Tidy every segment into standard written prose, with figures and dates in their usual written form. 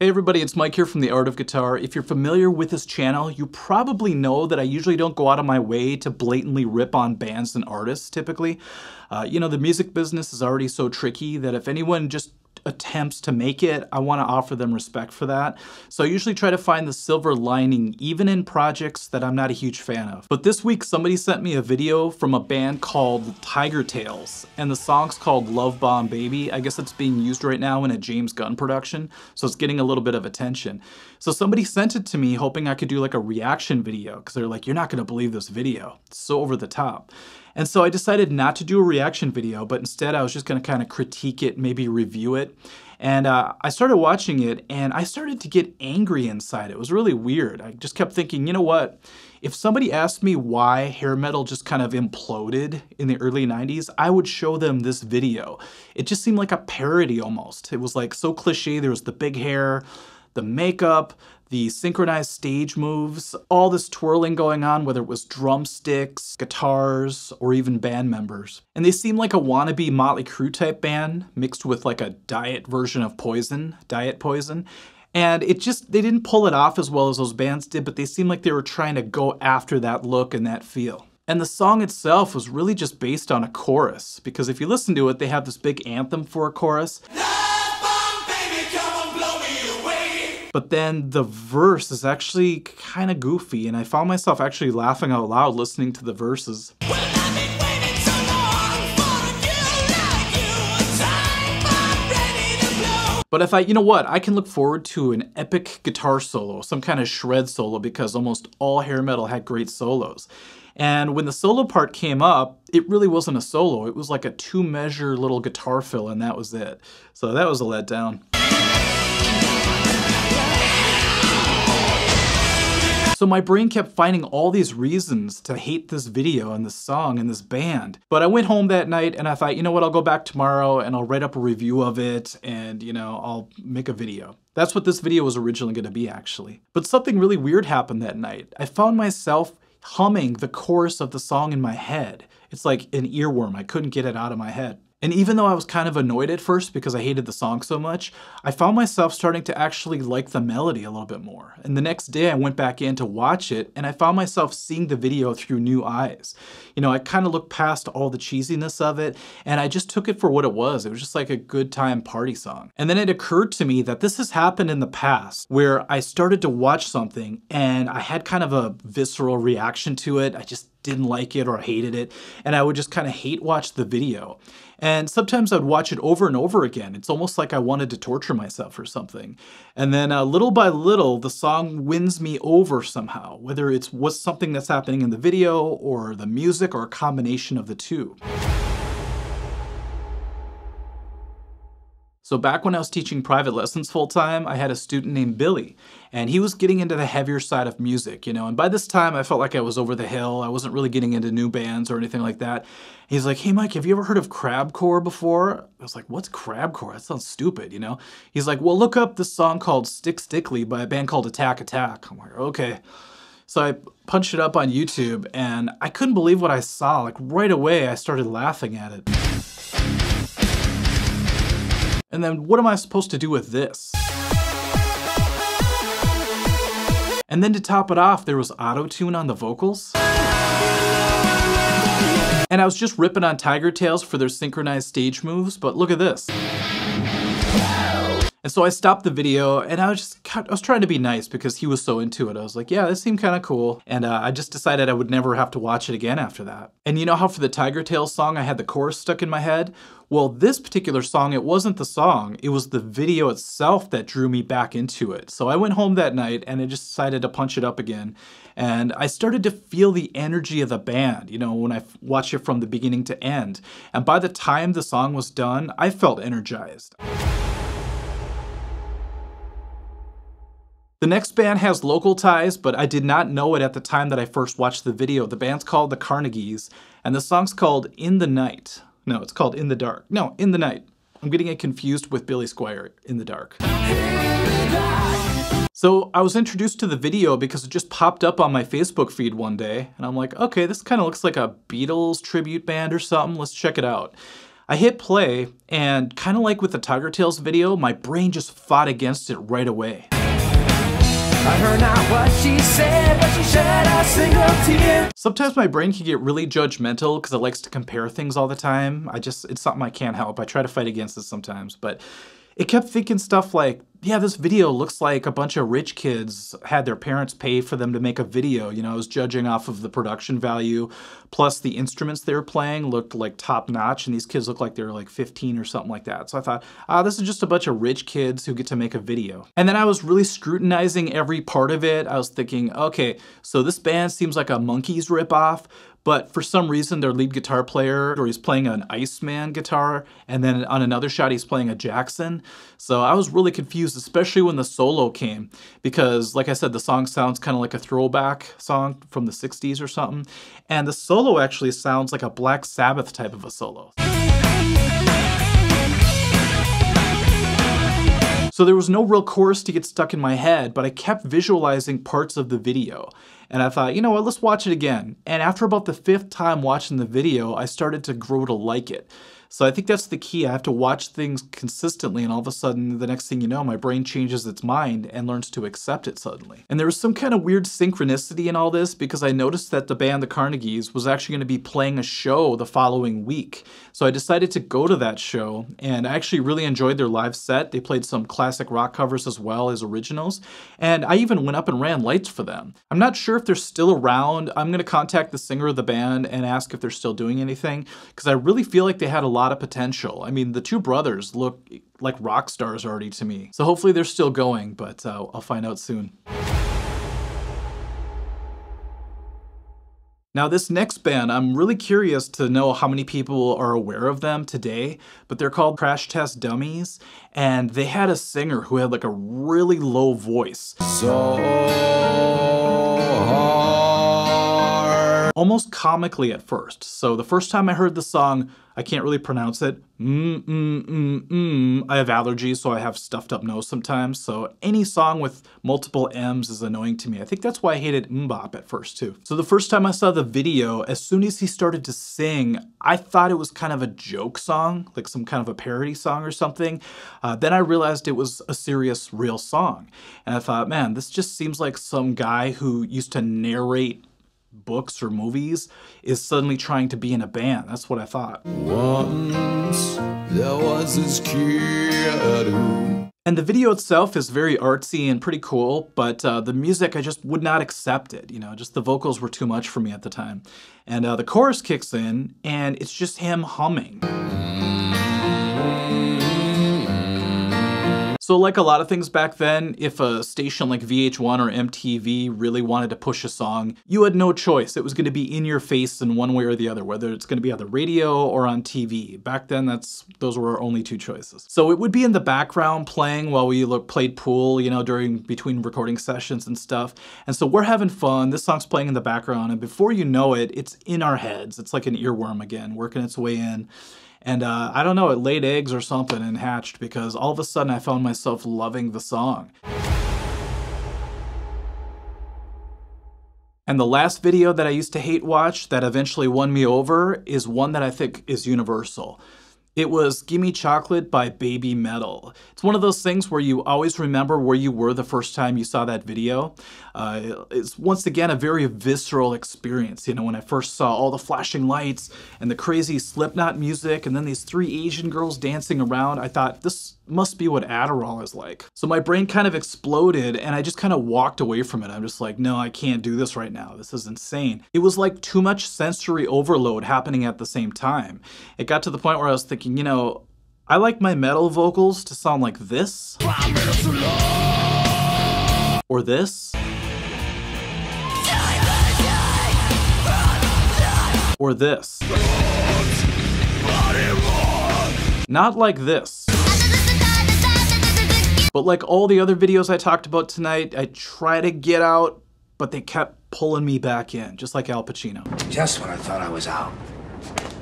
Hey everybody, it's Mike here from The Art of Guitar. If you're familiar with this channel, you probably know that I usually don't go out of my way to blatantly rip on bands and artists, typically. The music business is already so tricky that if anyone just attempts to make it, I want to offer them respect for that. So I usually try to find the silver lining, even in projects that I'm not a huge fan of. But this week, somebody sent me a video from a band called Tiger Tails, and the song's called Love Bomb Baby. I guess it's being used right now in a James Gunn production, so it's getting a little bit of attention. So somebody sent it to me hoping I could do like a reaction video, because they're like, you're not going to believe this video. It's so over the top. And so I decided not to do a reaction video, but instead I was just going to kind of critique it, maybe review it. And I started watching it and I started to get angry inside. It was really weird. I just kept thinking, you know what? If somebody asked me why hair metal just kind of imploded in the early 90s, I would show them this video. It just seemed like a parody almost. It was like so cliche. There was the big hair, the makeup, the synchronized stage moves, all this twirling going on, whether it was drumsticks, guitars, or even band members. And they seemed like a wannabe Motley Crue type band mixed with like a diet version of Poison, Diet Poison. And they didn't pull it off as well as those bands did, but they seemed like they were trying to go after that look and that feel. And the song itself was really just based on a chorus, because if you listen to it, they have this big anthem for a chorus. But then the verse is actually kind of goofy, and I found myself actually laughing out loud listening to the verses. But I thought, you know what, I can look forward to an epic guitar solo, some kind of shred solo, because almost all hair metal had great solos. And when the solo part came up, it really wasn't a solo. It was like a 2-measure little guitar fill, and that was it. So that was a letdown. So my brain kept finding all these reasons to hate this video and this song and this band. But I went home that night and I thought, you know what, I'll go back tomorrow and I'll write up a review of it and, I'll make a video. That's what this video was originally going to be, actually. But something really weird happened that night. I found myself humming the chorus of the song in my head. It's like an earworm. I couldn't get it out of my head. And even though I was kind of annoyed at first because I hated the song so much, I found myself starting to actually like the melody a little bit more. And the next day I went back in to watch it and I found myself seeing the video through new eyes. I kind of looked past all the cheesiness of it and I just took it for what it was. It was just like a good time party song. And then it occurred to me that this has happened in the past where I started to watch something and I had kind of a visceral reaction to it. I just didn't like it or hated it, and I would just kind of hate watch the video. And sometimes I'd watch it over and over again. It's almost like I wanted to torture myself or something. And then little by little, the song wins me over somehow, whether it's something that's happening in the video or the music or a combination of the two. So back when I was teaching private lessons full-time, I had a student named Billy, and he was getting into the heavier side of music, and by this time I felt like I was over the hill. I wasn't really getting into new bands or anything like that. He's like, hey Mike, have you ever heard of crabcore before? I was like, what's crabcore? That sounds stupid, He's like, well, look up this song called Stick Stickly by a band called Attack Attack. I'm like, okay. So I punched it up on YouTube, and I couldn't believe what I saw. Like right away, I started laughing at it. And then what am I supposed to do with this? And then to top it off, there was auto-tune on the vocals. And I was just ripping on Tiger Tails for their synchronized stage moves, but look at this. And so I stopped the video and I was trying to be nice because he was so into it. I was like, yeah, this seemed kind of cool. And I just decided I would never have to watch it again after that. And you know how for the Tiger Tails song, I had the chorus stuck in my head? Well, this particular song, it wasn't the song, it was the video itself that drew me back into it. So I went home that night and I just decided to punch it up again. And I started to feel the energy of the band, when I watched it from the beginning to end. And by the time the song was done, I felt energized. The next band has local ties, but I did not know it at the time that I first watched the video. The band's called the Carnegies, and the song's called In the Night. No, it's called In the Dark. No, In the Night. I'm getting it confused with Billy Squier, In the Dark. So I was introduced to the video because it just popped up on my Facebook feed one day, and I'm like, okay, this kind of looks like a Beatles tribute band or something. Let's check it out. I hit play, and kind of like with the Tiger Tales video, my brain just fought against it right away. I heard not what she said, but she shed a single tear. Sometimes my brain can get really judgmental because it likes to compare things all the time. It's something I can't help. I try to fight against it sometimes, but it kept thinking stuff like, yeah, this video looks like a bunch of rich kids had their parents pay for them to make a video. You know, I was judging off of the production value, plus the instruments they were playing looked like top notch, and these kids looked like they were like 15 or something like that. So I thought, this is just a bunch of rich kids who get to make a video. And then I was really scrutinizing every part of it. I was thinking, okay, so this band seems like a Monkees ripoff, but for some reason their lead guitar player, or he's playing an Iceman guitar, and then on another shot he's playing a Jackson. So I was really confused, especially when the solo came, because like I said, the song sounds kind of like a throwback song from the 60s or something, and the solo actually sounds like a Black Sabbath type of a solo. So there was no real chorus to get stuck in my head, but I kept visualizing parts of the video. And I thought, you know what, let's watch it again. And after about the 5th time watching the video, I started to grow to like it. So I think that's the key. I have to watch things consistently, and all of a sudden, the next thing you know, my brain changes its mind and learns to accept it suddenly. And there was some kind of weird synchronicity in all this, because I noticed that the band The Carnegies was actually going to be playing a show the following week. So I decided to go to that show, and I actually really enjoyed their live set. They played some classic rock covers as well as originals, and I even went up and ran lights for them. I'm not sure if they're still around. I'm going to contact the singer of the band and ask if they're still doing anything, because I really feel like they had a lot of potential. I mean, the two brothers look like rock stars already to me. So hopefully they're still going, but I'll find out soon. Now this next band, I'm really curious to know how many people are aware of them today, but they're called Crash Test Dummies, and they had a singer who had like a really low voice. Almost comically at first. So the first time I heard the song, I can't really pronounce it. I have allergies, so I have stuffed up nose sometimes. So any song with multiple M's is annoying to me. I think that's why I hated MMMBop at first too. So the first time I saw the video, as soon as he started to sing, I thought it was kind of a joke song, like some kind of a parody song or something. Then I realized it was a serious, real song. And I thought, man, this just seems like some guy who used to narrate books or movies is suddenly trying to be in a band. That's what I thought. Once there was this kid who... And the video itself is very artsy and pretty cool, but the music, I just would not accept it. You know, just the vocals were too much for me at the time. And the chorus kicks in, and it's just him humming. So like a lot of things back then, if a station like VH1 or MTV really wanted to push a song, you had no choice. It was going to be in your face in one way or the other, whether it's going to be on the radio or on TV. Back then, those were our only two choices. So it would be in the background playing while we played pool, you know, between recording sessions and stuff. And so we're having fun. This song's playing in the background, and before you know it, it's in our heads. It's like an earworm again, working its way in. And I don't know, it laid eggs or something and hatched, because all of a sudden I found myself loving the song. And the last video that I used to hate watch that eventually won me over is one that I think is universal. It was Gimme Chocolate by Baby Metal. It's one of those things where you always remember where you were the first time you saw that video. It's once again a very visceral experience. You know, when I first saw all the flashing lights and the crazy Slipknot music and then these 3 Asian girls dancing around, I thought, this must be what Adderall is like. So my brain kind of exploded and I just kind of walked away from it. I'm just like, no, I can't do this right now. This is insane. It was like too much sensory overload happening at the same time. It got to the point where I was thinking, you know, I like my metal vocals to sound like this. Or this. Or this. Not like this. But like all the other videos I talked about tonight, I try to get out, but they kept pulling me back in, just like Al Pacino. Just when I thought I was out,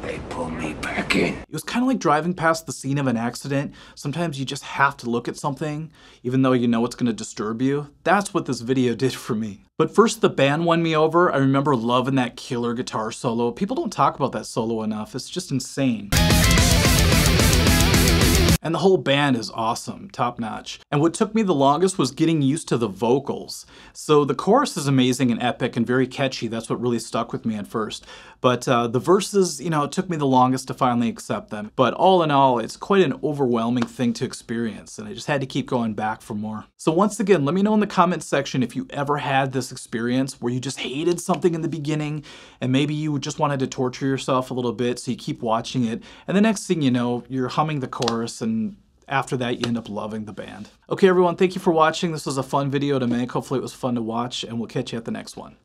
they pulled me back in. It was kind of like driving past the scene of an accident. Sometimes you just have to look at something, even though you know it's going to disturb you. That's what this video did for me. But first, the band won me over. I remember loving that killer guitar solo. People don't talk about that solo enough. It's just insane. And the whole band is awesome, top notch. And what took me the longest was getting used to the vocals. So the chorus is amazing and epic and very catchy. That's what really stuck with me at first. But the verses, you know, it took me the longest to finally accept them. But all in all, it's quite an overwhelming thing to experience, and I just had to keep going back for more. So once again, let me know in the comments section if you ever had this experience where you just hated something in the beginning, and maybe you just wanted to torture yourself a little bit, so you keep watching it, and the next thing you know, you're humming the chorus, and after that, you end up loving the band. Okay, everyone, thank you for watching. This was a fun video to make. Hopefully it was fun to watch, and we'll catch you at the next one.